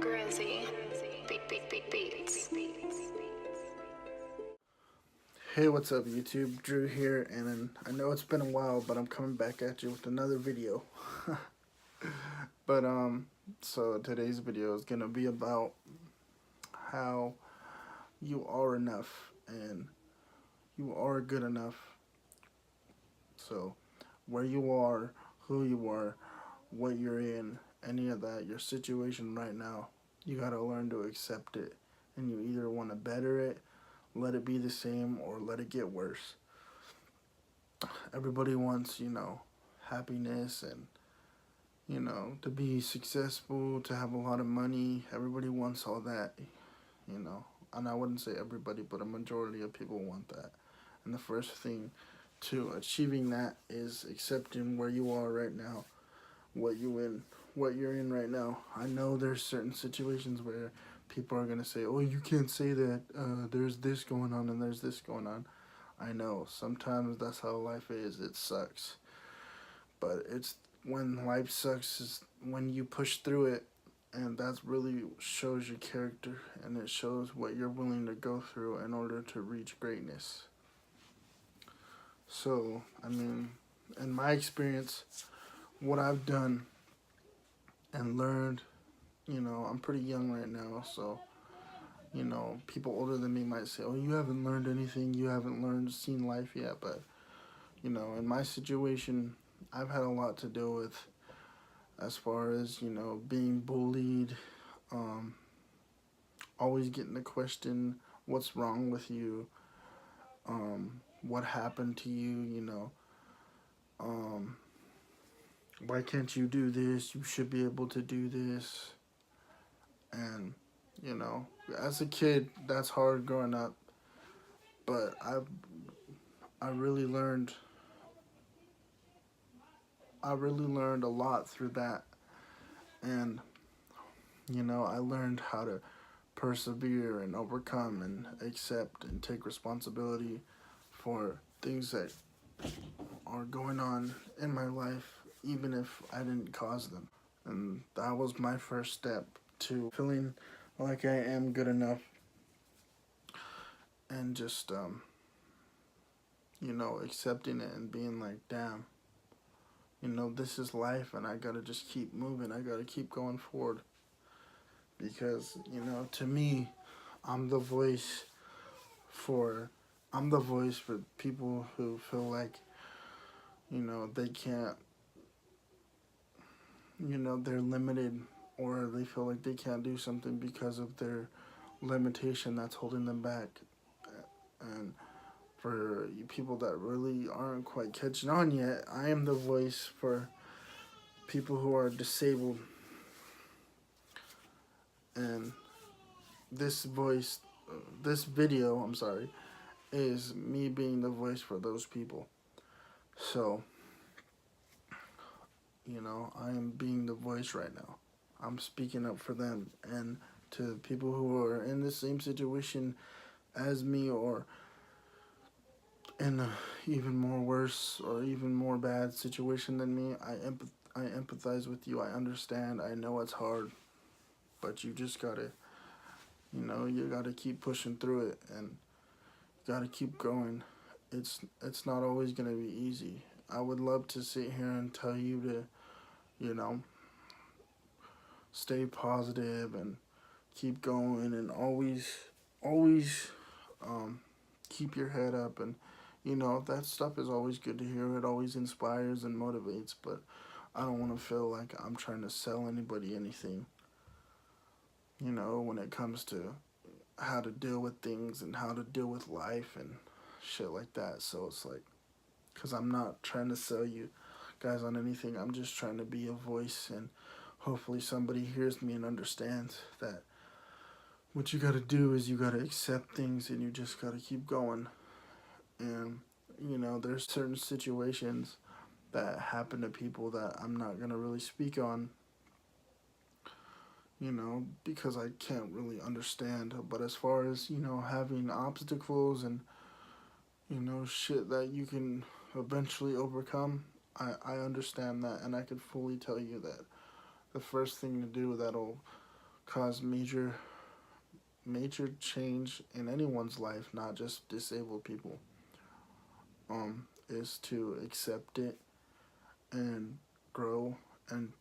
Grizzy. Beats. Hey, what's up YouTube? Drew here, and I know it's been a while, but I'm coming back at you with another video. But so today's video is gonna be about how you are enough and you are good enough. So where you are, who you are, what you're in, any of that, your situation right now, you gotta learn to accept it, and you either want to better it, let it be the same, or let it get worse. Everybody wants, happiness and, to be successful, to have a lot of money. Everybody wants all that, And I wouldn't say everybody, but a majority of people want that. And the first thing to achieving that is accepting where you are right now, what you're in right now. I know there's certain situations where people are gonna say, "Oh, you can't say that. There's this going on and there's this going on." I know sometimes that's how life is. It sucks, but it's when life sucks is when you push through it, and that's really shows your character, and it shows what you're willing to go through in order to reach greatness. So, in my experience, what I've done and learned, I'm pretty young right now, so people older than me might say, "Oh, you haven't learned anything. You haven't seen life yet." But in my situation, I've had a lot to deal with as far as being bullied, um, always getting the question, "What's wrong with you? What happened to you? Um, why can't you do this? You should be able to do this." And as a kid, that's hard growing up. But I really learned I really learned a lot through that, and I learned how to persevere and overcome and accept and take responsibility for things that are going on in my life, even if I didn't cause them. And that was my first step to feeling like I am good enough, and just accepting it and being like, damn, this is life, and I gotta just keep moving. I gotta keep going forward, because to me, I'm the voice for people who feel like they can't, they're limited, or they feel like they can't do something because of their limitation that's holding them back. And for you people that really aren't quite catching on yet, I am the voice for people who are disabled. And this voice, this video, I'm sorry, is me being the voice for those people. So, I am being the voice right now. I'm speaking up for them, and to people who are in the same situation as me, or in a even more worse or even more bad situation than me. I empathize with you. I understand. I know it's hard, but you just gotta, you gotta keep pushing through it, and gotta keep going. It's not always gonna be easy. I would love to sit here and tell you to, you know, stay positive and keep going, and always keep your head up. And that stuff is always good to hear. It always inspires and motivates, but I don't want to feel like I'm trying to sell anybody anything, when it comes to how to deal with things and how to deal with life and shit like that. So it's like, because I'm not trying to sell you guys on anything. I'm just trying to be a voice, and hopefully somebody hears me and understands that what you got to do is you got to accept things, and you just got to keep going. And there's certain situations that happen to people that I'm not going to really speak on, because I can't really understand. But as far as, having obstacles and, shit that you can eventually overcome, I understand that, and I can fully tell you that the first thing to do that'll cause major change in anyone's life, not just disabled people, is to accept it and grow and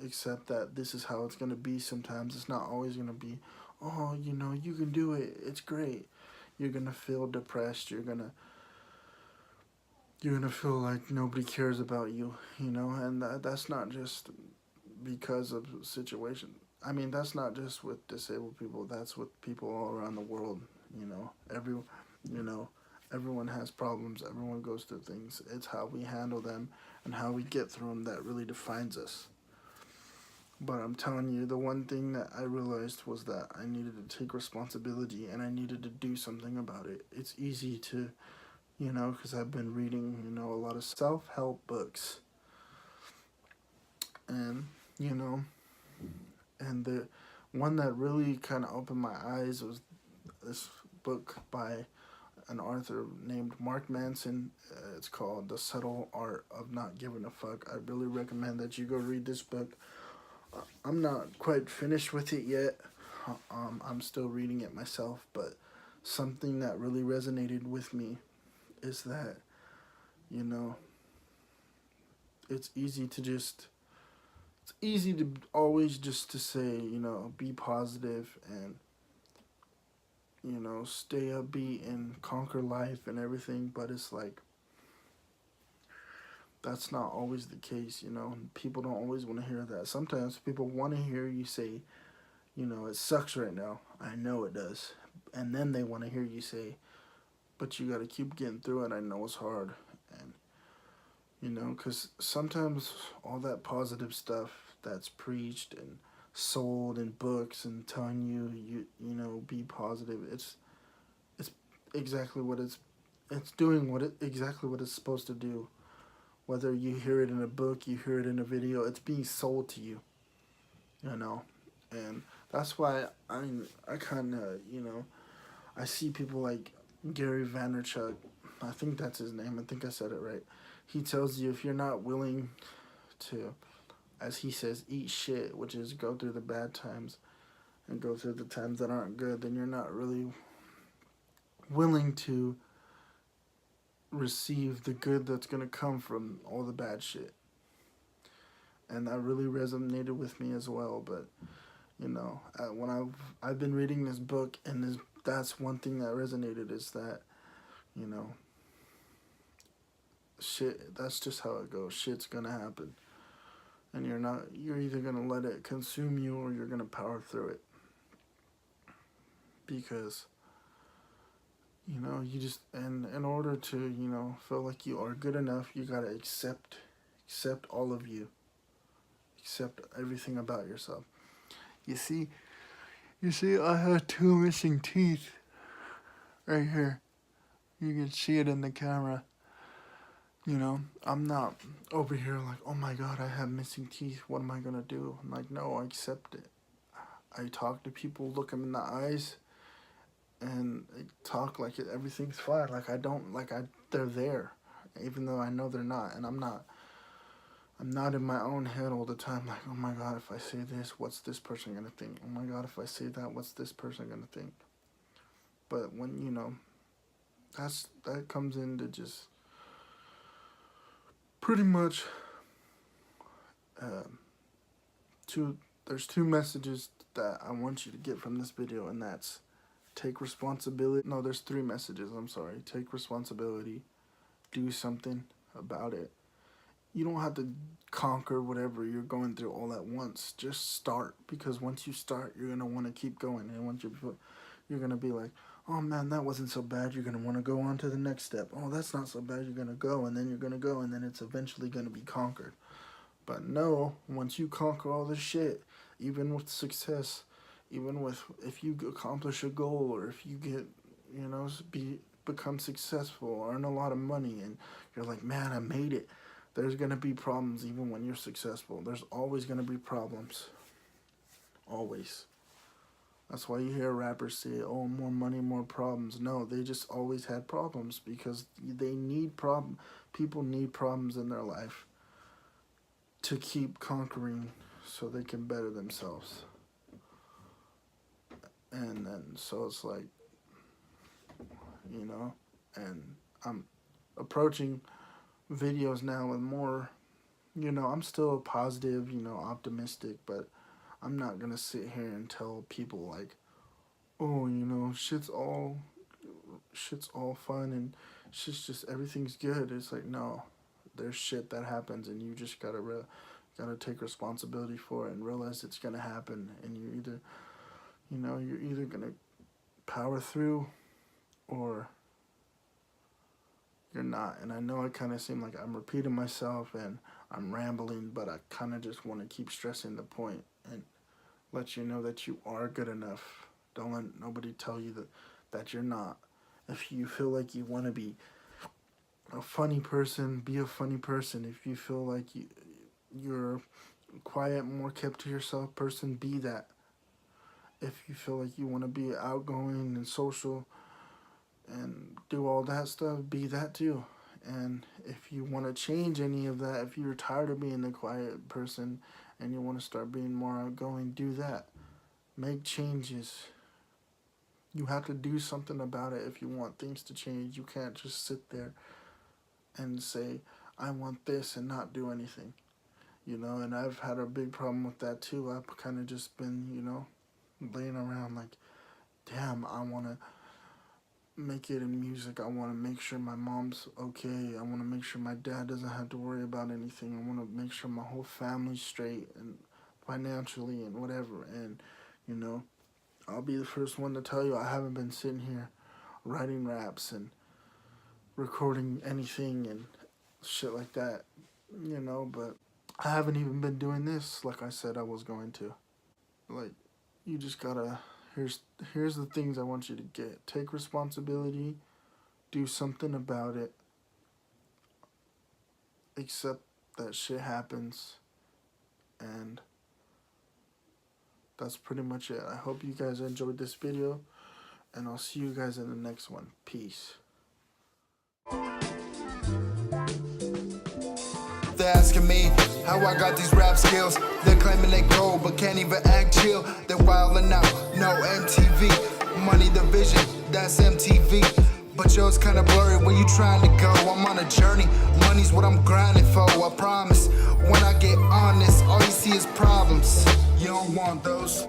accept that this is how it's going to be. Sometimes it's not always going to be, oh, you can do it, it's great. You're going to feel depressed. You're going to feel like nobody cares about you, and that's not just because of situation. I mean, that's not just with disabled people. That's with people all around the world. You know, everyone has problems. Everyone goes through things. It's how we handle them and how we get through them that really defines us. But I'm telling you, the one thing that I realized was that I needed to take responsibility and I needed to do something about it. It's easy to, because I've been reading, a lot of self-help books. And, you know, and the one that really kind of opened my eyes was this book by an author named Mark Manson. It's called The Subtle Art of Not Giving a Fuck. I really recommend that you go read this book. I'm not quite finished with it yet. I'm still reading it myself, but something that really resonated with me is that, you know, it's easy to always just to say, be positive and, stay upbeat and conquer life and everything, but it's like, that's not always the case, People don't always want to hear that. Sometimes people want to hear you say, it sucks right now. I know it does. And then they want to hear you say, but you got to keep getting through it. I know it's hard. And, because sometimes all that positive stuff that's preached and sold in books and telling you be positive, it's exactly what it's doing exactly what it's supposed to do. Whether you hear it in a book, you hear it in a video, it's being sold to you, and that's why I kind of, I see people like Gary Vaynerchuk. I think that's his name. I think I said it right. He tells you if you're not willing to, as he says, eat shit, which is go through the bad times and go through the times that aren't good, then you're not really willing to receive the good that's going to come from all the bad shit. And that really resonated with me as well. But, when I've been reading this book, and that's one thing that resonated is that, shit, that's just how it goes. Shit's going to happen. And you're either going to let it consume you or you're going to power through it. Because, you just, and in order to, feel like you are good enough, you got to accept all of you. Accept everything about yourself. You see, I have 2 missing teeth right here. You can see it in the camera. I'm not over here like, oh my God, I have missing teeth. What am I going to do? I'm like, no, I accept it. I talk to people, look them in the eyes, and talk like everything's fine. They're there, even though I know they're not. And I'm not in my own head all the time like, oh my God, if I say this, what's this person going to think? Oh my God, if I say that, what's this person going to think? But when, that comes into just pretty much there's 2 messages that I want you to get from this video, and that's take responsibility. No, there's 3 messages, I'm sorry. Take responsibility, do something about it. You don't have to conquer whatever you're going through all at once. Just start, because once you start, you're going to want to keep going. And once you're going to be like, oh man, that wasn't so bad. You're going to want to go on to the next step. Oh, that's not so bad. You're going to go, and then you're going to go, and then it's eventually going to be conquered. But no, once you conquer all this shit, even with success, even with if you accomplish a goal, or if you get, become successful, earn a lot of money, and you're like, man, I made it. There's going to be problems even when you're successful. There's always going to be problems. Always. That's why you hear rappers say, oh, more money, more problems. No, they just always had problems because they need people need problems in their life to keep conquering so they can better themselves. And then so it's like, you know, and I'm approaching videos now with more, I'm still positive, optimistic, but I'm not gonna sit here and tell people like, oh, shit's all fun and shit's just everything's good. It's like, no, there's shit that happens and you just gotta take responsibility for it and realize it's gonna happen, and you're either gonna power through or you're not. And I know it kind of seemed like I'm repeating myself and I'm rambling, but I kind of just want to keep stressing the point and let you know that you are good enough. Don't let nobody tell you that you're not. If you feel like you want to be a funny person, be a funny person. If you feel like you're a quiet, more kept to yourself person, be that. If you feel like you want to be outgoing and social and do all that stuff, be that too. And if you want to change any of that, if you're tired of being the quiet person and you want to start being more outgoing, do that. Make changes. You have to do something about it if you want things to change. You can't just sit there and say, I want this and not do anything. And I've had a big problem with that too. I've kind of just been, laying around like, damn, I want to make it in music. I want to make sure my mom's okay. I want to make sure my dad doesn't have to worry about anything. I want to make sure my whole family's straight and financially and whatever. And, I'll be the first one to tell you I haven't been sitting here writing raps and recording anything and shit like that, but I haven't even been doing this like I said I was going to. Like, you just gotta, here's the things I want you to get. Take responsibility, do something about it, accept that shit happens, and that's pretty much it. I hope you guys enjoyed this video, and I'll see you guys in the next one. Peace. They're asking me how I got these rap skills. They're claiming they cold but can't even act chill. They're wildin' out, no MTV. Money the vision, that's MTV. But yo, it's kinda blurry where you trying to go. I'm on a journey, money's what I'm grinding for. I promise, when I get honest, all you see is problems. You don't want those.